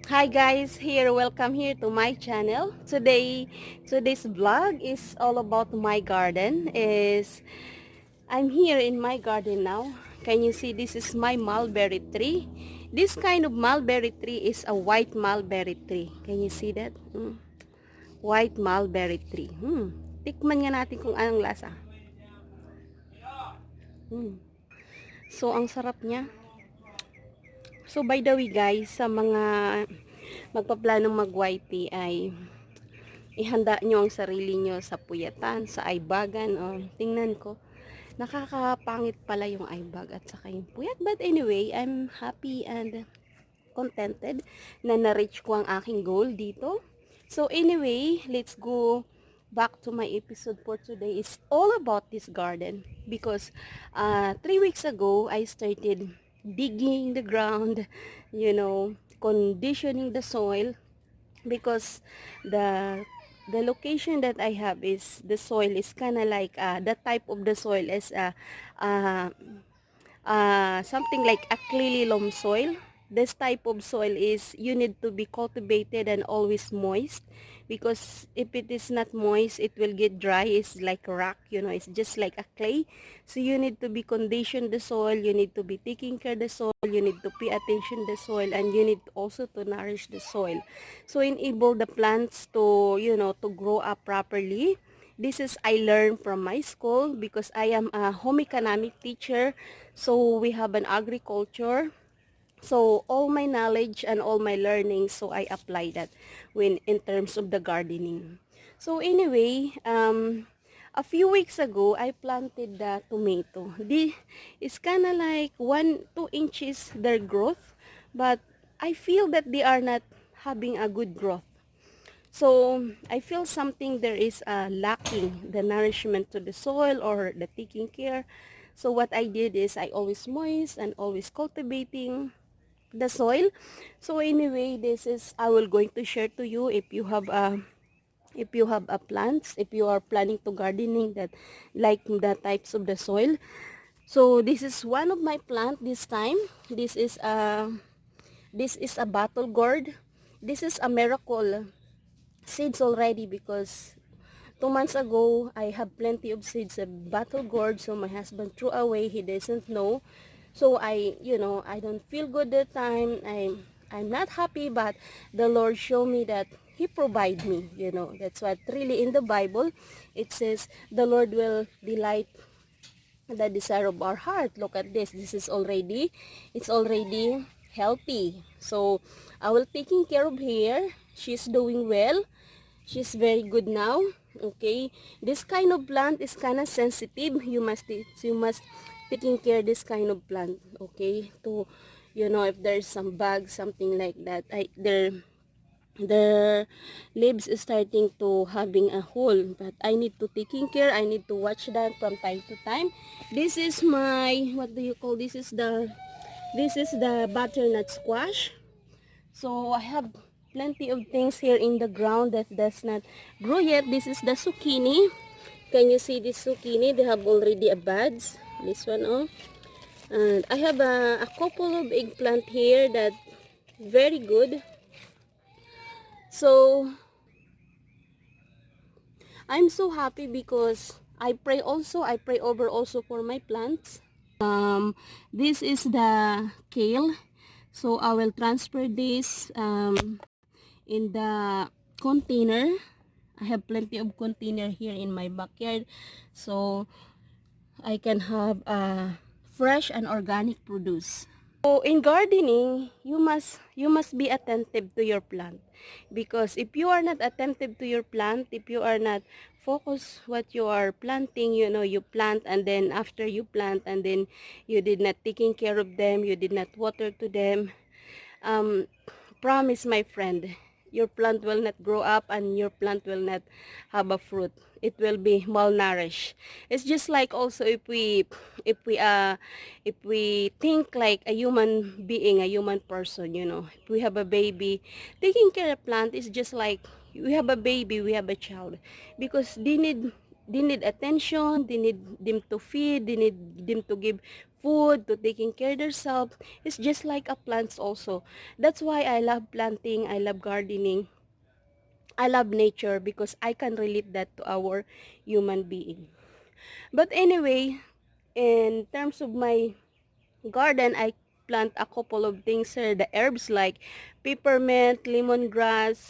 Hi guys, welcome here to my channel. Today's vlog is all about my garden. I'm here in my garden now. Can you see this is my mulberry tree? This kind of mulberry tree is a white mulberry tree. Can you see that? White mulberry tree. Tikman nga natin kung anong lasa. So ang sarap niya. So by the way guys, sa mga magpaplanong mag-YP ay ihanda nyo ang sarili nyo sa puyatan, sa aybagan. Tingnan ko, nakakapangit pala yung aybag at saka yung puyat. But anyway, I'm happy and contented na na-reach ko ang aking goal dito. So anyway, let's go back to my episode for today. It's all about this garden because 3 weeks ago, I started digging the ground, conditioning the soil because the the location that I have is the soil is kind of like the type of the soil is uh, something like a clay loam soil. This type of soil is you need to be cultivated and always moist because if it is not moist, it will get dry. It's like rock, it's just like a clay. So you need to be condition the soil, you need to be taking care of the soil, you need to pay attention the soil, and you need also to nourish the soil. So enable the plants to, to grow up properly. This is I learned from my school because I am a home economic teacher. So we have an agriculture. So all my knowledge and all my learning, so I apply that when in terms of the gardening. So anyway, a few weeks ago, I planted the tomato. It's kind of like 1-2 inches their growth, but I feel that they are not having a good growth. So I feel something there is lacking the nourishment to the soil or the taking care. So what I did is I always moist and always cultivating the soil. So anyway, this is I will going to share to you if you have a plants, if you are planning to gardening that like the types of the soil. So this is one of my plant this time. This is a bottle gourd. This is a miracle seeds already because 2 months ago I have plenty of seeds of bottle gourd, so my husband threw away. He doesn't know. So I don't feel good that time. I'm not happy, but the Lord showed me that He provide me. That's what really in the Bible it says the Lord will delight the desire of our heart. Look at this. It's already healthy. So I will taking care of her. She's doing well. She's very good now. Okay, this kind of plant is kind of sensitive. You must taking care this kind of plant. Okay, to if there's some bugs, something like that, their leaves is starting to having a hole, but I need to taking care. I need to watch that from time to time. This is my, what do you call, this is the butternut squash. So I have plenty of things here in the ground that does not grow yet. This is the zucchini. Can you see this zucchini? They have already a buds. This one, oh. And I have a couple of eggplant here that very good. So I'm so happy because I pray over also for my plants. This is the kale. So I will transfer this in the container. I have plenty of container here in my backyard, so I can have fresh and organic produce. So in gardening, you must be attentive to your plant, because if you are not attentive to your plant, if you are not focus what you are planting, you plant and then after you plant and then you did not taking care of them, you did not water to them, um, promise my friend, your plant will not grow up and your plant will not have a fruit. It will be malnourished. It's just like also if we think like a human being, a human person, if we have a baby, taking care of plant is just like we have a baby, we have a child, because they need attention, they need them to feed, they need them to give food, to taking care of themselves. It's just like a plants also. That's why I love planting, I love gardening, I love nature, because I can relate that to our human being. But anyway, in terms of my garden, I plant a couple of things here. The herbs like peppermint, lemongrass,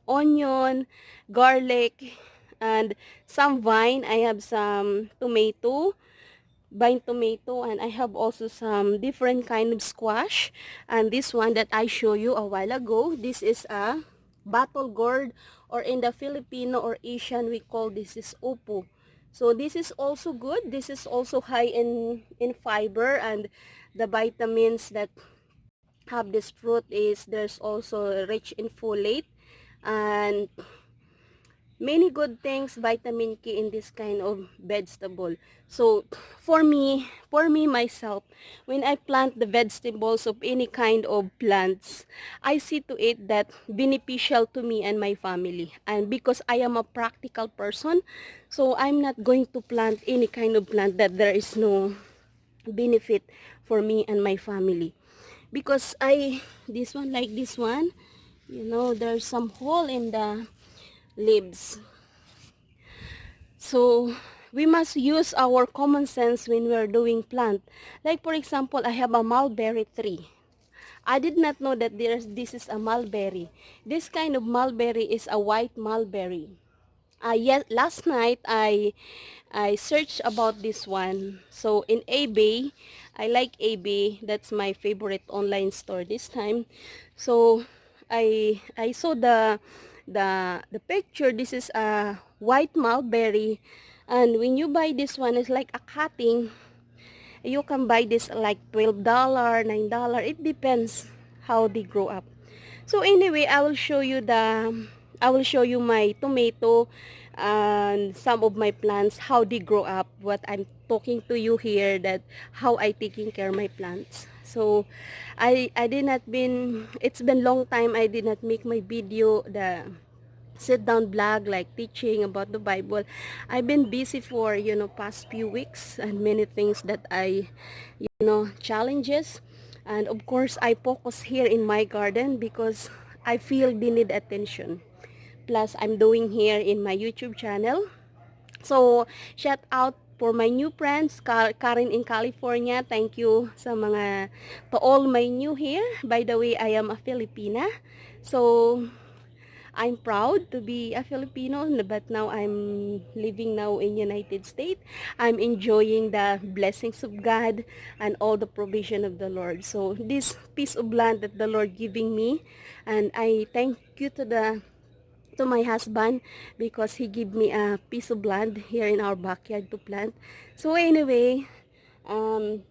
onion, garlic, and some vine. I have some tomato, vine tomato, and I have also some different kind of squash. And this one that I show you a while ago, this is a battle gourd, or in the Filipino or Asian we call this is upo. So this is also good. This is also high in fiber, and the vitamins that have this fruit is there's also rich in folate and many good things, vitamin K in this kind of vegetable. So for me myself, when I plant the vegetables of any kind of plants, I see to it that beneficial to me and my family. And because I am a practical person, so I'm not going to plant any kind of plant that there is no benefit for me and my family. Because this one, like this one, there's some hole in the leaves. So we must use our common sense when we're doing plant. Like for example, I have a mulberry tree. I did not know that this is a mulberry. This kind of mulberry is a white mulberry. Yes, last night I searched about this one. So in eBay, I like eBay. That's my favorite online store this time. So I saw the picture. This is a white mulberry, and when you buy this one, it's like a cutting. You can buy this like $12, $9. It depends how they grow up. So anyway, I will show you my tomato and some of my plants, how they grow up. What I'm talking to you here, that how I taking care of my plants. So I did not been it's been long time I did not make my video, the sit down blog like teaching about the Bible. I've been busy for past few weeks, and many things that I challenges, and of course I focus here in my garden because I feel they need attention. Plus I'm doing here in my YouTube channel. So shout out for my new friends, Karen in California. Thank you sa mga to all my new here. By the way, I am a Filipina. So I'm proud to be a Filipino, but now I'm living now in United States. I'm enjoying the blessings of God and all the provision of the Lord. So this piece of land that the Lord giving me, and I thank you to my husband because he gave me a piece of land here in our backyard to plant. So anyway, um,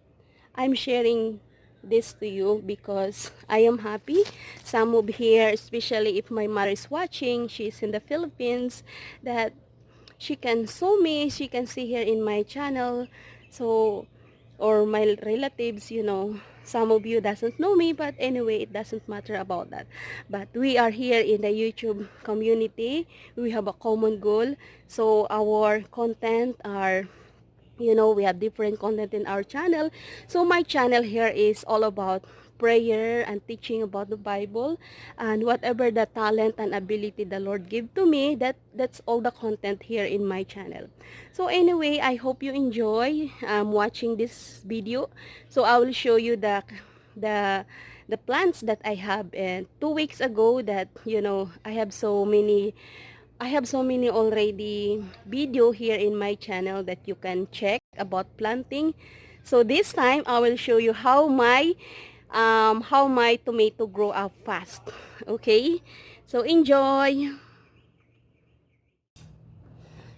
I'm sharing this to you because I am happy. Some of here, especially if my mother is watching, she's in the Philippines, that she can show me, she can see here in my channel. So, or my relatives, some of you doesn't know me, but anyway, it doesn't matter about that. But we are here in the YouTube community. We have a common goal. So our content are, we have different content in our channel. So my channel here is all about prayer and teaching about the Bible, and whatever the talent and ability the Lord give to me, that's all the content here in my channel. So anyway, I hope you enjoy watching this video. So I will show you the the plants that I have. And 2 weeks ago that I have so many already video here in my channel that you can check about planting. So this time I will show you how my tomato grow up fast. Okay? So enjoy.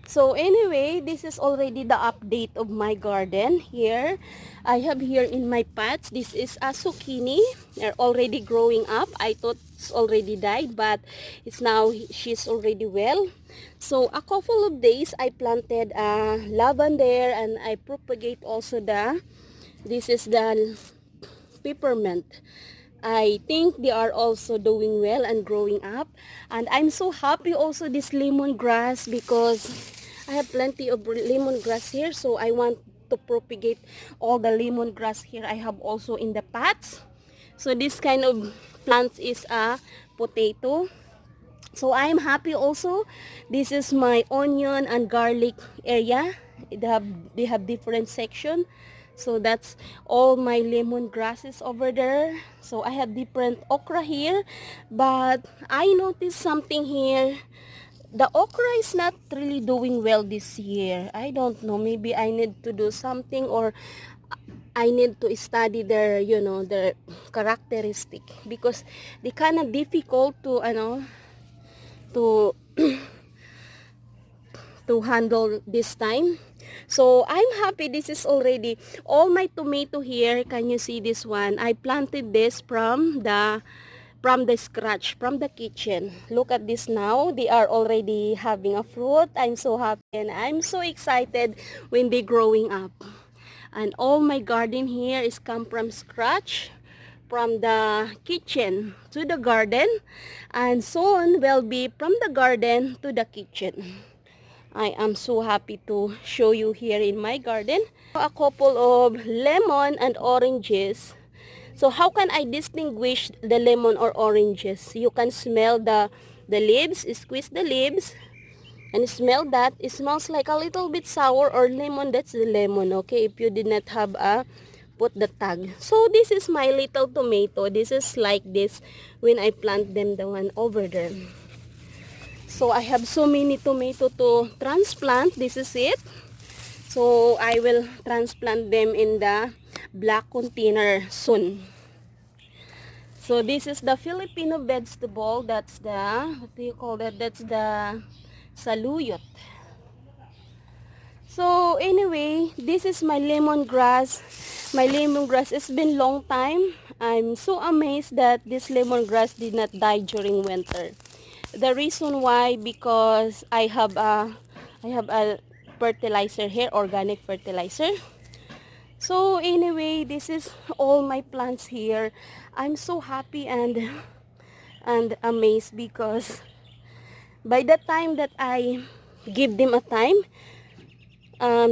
So anyway, this is already the update of my garden here. I have here in my pots, this is a zucchini. They're already growing up. I thought it's already died, but she's already well. So a couple of days I planted lavender, and I propagate also this is the peppermint. I think they are also doing well and growing up. And I'm so happy also this lemongrass because I have plenty of lemongrass here. So I want to propagate all the lemongrass here. I have also in the pots. So this kind of plant is a potato. So I'm happy also. This is my onion and garlic area. They have different section. So that's all my lemongrasses over there. So I have different okra here. But I noticed something here. The okra is not really doing well this year. I don't know. Maybe I need to do something, or I need to study their, their characteristic, because they kind of difficult to, to handle this time. So I'm happy this is already all my tomato here. Can you see this one? I planted this from the scratch, from the kitchen. Look at this now. They are already having a fruit. I'm so happy and I'm so excited when they growing up. And all my garden here is come from scratch, from the kitchen to the garden, and soon will be from the garden to the kitchen. I am so happy to show you here in my garden. A couple of lemon and oranges. So how can I distinguish the lemon or oranges? You can smell the leaves, squeeze the leaves, and smell that. It smells like a little bit sour or lemon. That's the lemon, okay? If you did not have put the tag. So this is my little tomato. This is like this when I plant them, the one over there. So I have so many tomato to transplant. This is it. So I will transplant them in the black container soon. So this is the Filipino vegetable. That's the, what do you call that? That's the saluyot. So anyway, this is my lemongrass. My lemongrass, it's been long time. I'm so amazed that this lemongrass did not die during winter. The reason why, because I have a fertilizer here, organic fertilizer. So anyway, this is all my plants here. I'm so happy and amazed, because by the time that I give them a time,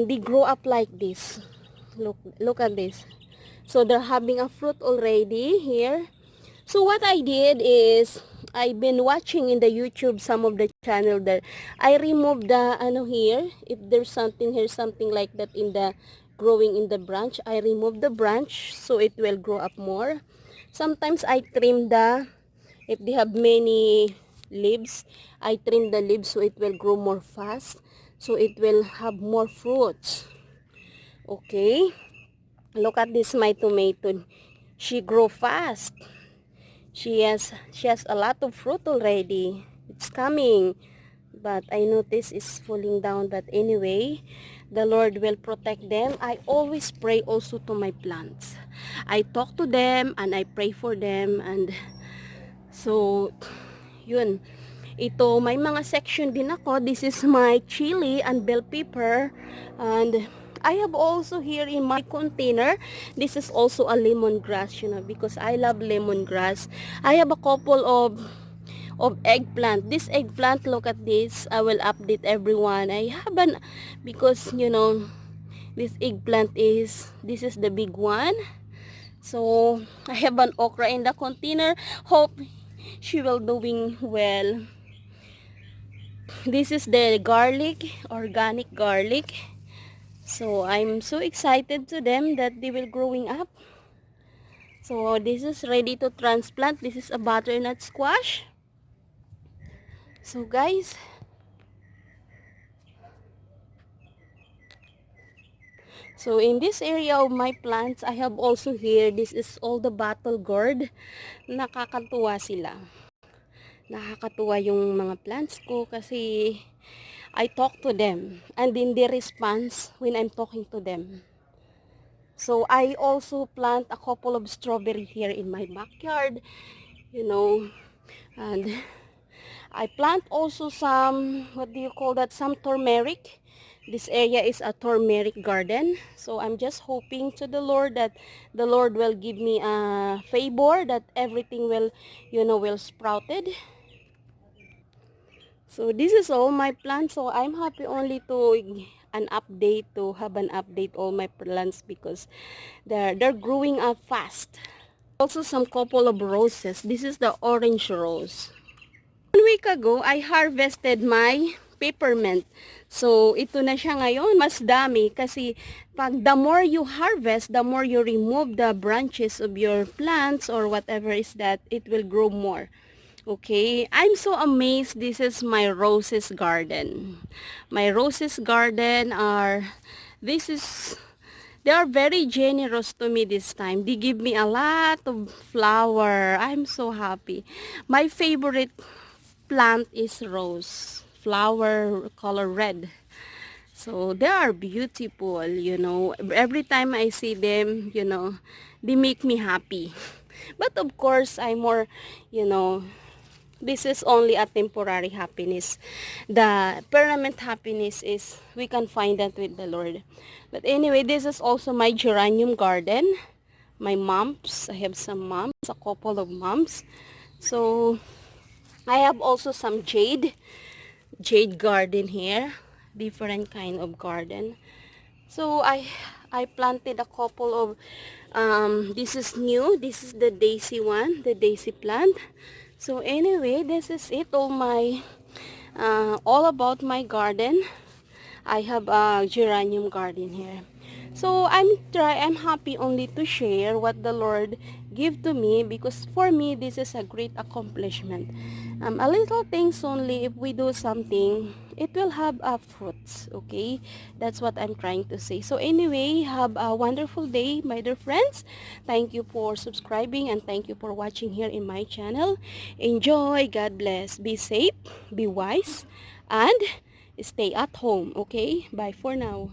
they grow up like this. Look at this. So they're having a fruit already here. So what I did is, I've been watching in the YouTube some of the channel there. I removed the here. If there's something here, something like that in the growing in the branch, I remove the branch so it will grow up more. Sometimes I trim if they have many leaves, I trim the leaves so it will grow more fast. So it will have more fruits. Okay. Look at this, my tomato. She grow fast. She has a lot of fruit already. It's coming. But I notice it's falling down. But anyway, the Lord will protect them. I always pray also to my plants. I talk to them and I pray for them. And so, yun. Ito, may mga section din ako. This is my chili and bell pepper. And I have also here in my container, this is also a lemongrass, because I love lemongrass. I have a couple of eggplant. This eggplant, look at this. I will update everyone. I haven't, because, this eggplant this is the big one. So, I have an okra in the container. Hope she will doing well. This is the garlic, organic garlic. So I'm so excited to them that they will growing up. So this is ready to transplant. This is a butternut squash. So guys, so in this area of my plants, I have also here, this is all the battle gourd. Nakakatuwa sila. Nakakatuwa yung mga plants ko kasi I talk to them and then they response when I'm talking to them. So I also plant a couple of strawberry here in my backyard, and I plant also some, what do you call that, some turmeric. This area is a turmeric garden. So I'm just hoping to the Lord that the Lord will give me a favor, that everything will, will sprouted. So this is all my plants. So I'm happy only to an update, to have an update all my plants because they're growing up fast. Also some couple of roses. This is the orange rose. 1 week ago, I harvested my peppermint. So, ito na siya ngayon. Mas dami kasi pag the more you harvest, the more you remove the branches of your plants or whatever is that, it will grow more. Okay, I'm so amazed. This is my roses garden. My roses garden are, this is, they are very generous to me this time. They give me a lot of flower. I'm so happy. My favorite plant is rose. Flower color red. So they are beautiful, you know. Every time I see them, you know, they make me happy. But of course, I'm more, you know, this is only a temporary happiness. The permanent happiness is we can find that with the Lord. But anyway, this is also my geranium garden. My mumps. I have some mumps, a couple of mumps. So I have also some jade garden here, different kind of garden. So I planted a couple of this is new, this is the daisy one, the daisy plant. So anyway, this is it, all about my garden. I have a geranium garden here. So I'm happy only to share what the Lord give to me, because for me this is a great accomplishment. A little things only, if we do something, it will have fruits. Okay, that's what I'm trying to say. So anyway, have a wonderful day, my dear friends. Thank you for subscribing and thank you for watching here in my channel. Enjoy. God bless. Be safe, be wise, and stay at home. Okay, bye for now.